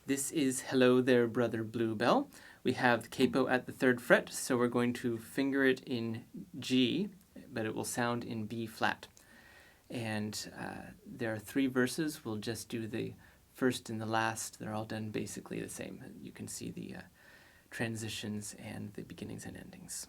This is Hello There, Brother Bluebell. We have the capo at the 3rd fret, so we're going to finger it in G, but it will sound in B flat. And there are 3 verses. We'll just do the first and the last. They're all done basically the same. You can see the transitions and the beginnings and endings.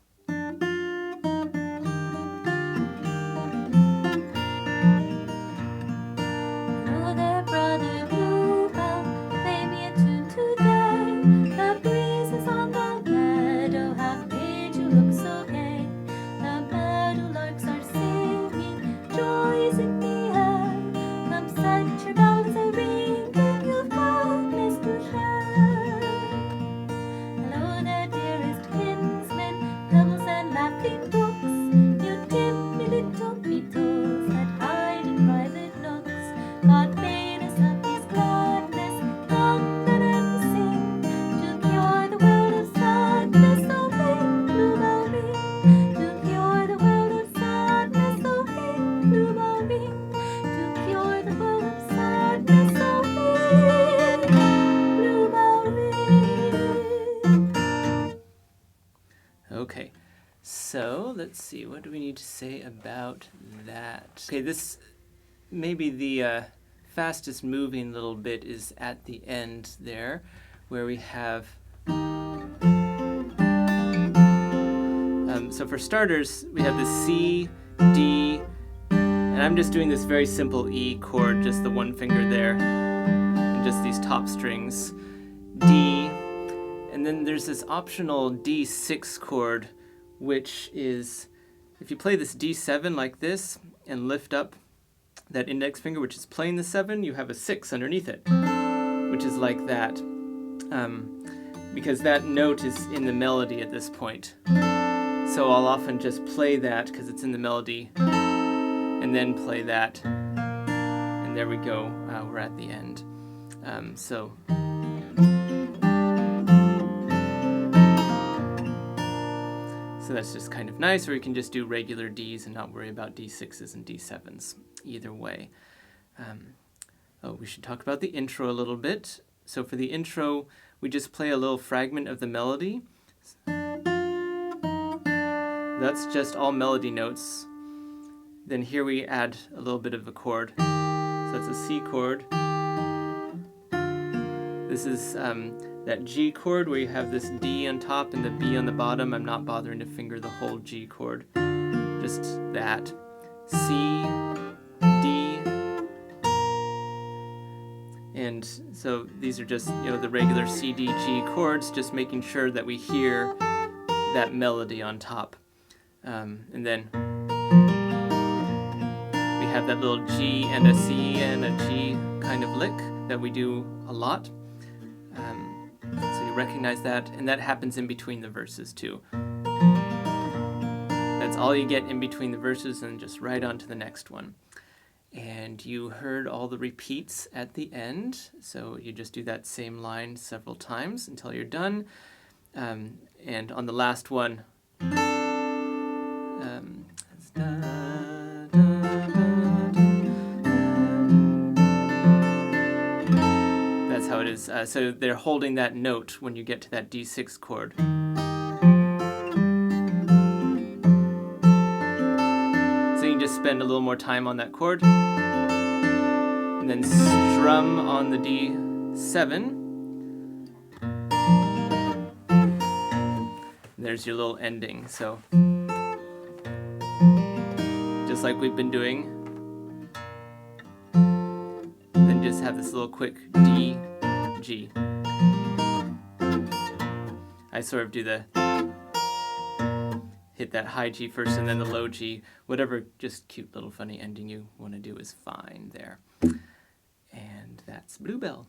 Okay, so let's see, what do we need to say about that? Okay, this maybe the fastest moving little bit is at the end there, where we have so for starters, we have the C, D, and I'm just doing this very simple E chord, just the one finger there, and just these top strings, D, and then there's this optional D6 chord, which is, if you play this D7 like this, and lift up that index finger, which is playing the 7, you have a 6 underneath it, which is like that, because that note is in the melody at this point. So I'll often just play that because it's in the melody, and then play that, and there we go, we're at the end. So that's just kind of nice, or you can just do regular Ds and not worry about D6s and D7s, either way. We should talk about the intro a little bit. So for the intro, we just play a little fragment of the melody. That's just all melody notes. Then here we add a little bit of a chord. So it's a C chord. This is that G chord where you have this D on top and the B on the bottom. I'm not bothering to finger the whole G chord. Just that. C, D. And so these are just, the regular C, D, G chords, just making sure that we hear that melody on top. And then we have that little G and a C and a G kind of lick that we do a lot. So you recognize that, and that happens in between the verses too. That's all you get in between the verses, and just right on to the next one. And you heard all the repeats at the end, so you just do that same line several times until you're done. And on the last one, that's how it is. So they're holding that note when you get to that D6 chord. So you can just spend a little more time on that chord, and then strum on the D7. There's your little ending. So just like we've been doing, then just have this little quick D, G. I sort of do the hit that high G first and then the low G. Whatever just cute little funny ending you want to do is fine there. And that's Bluebell.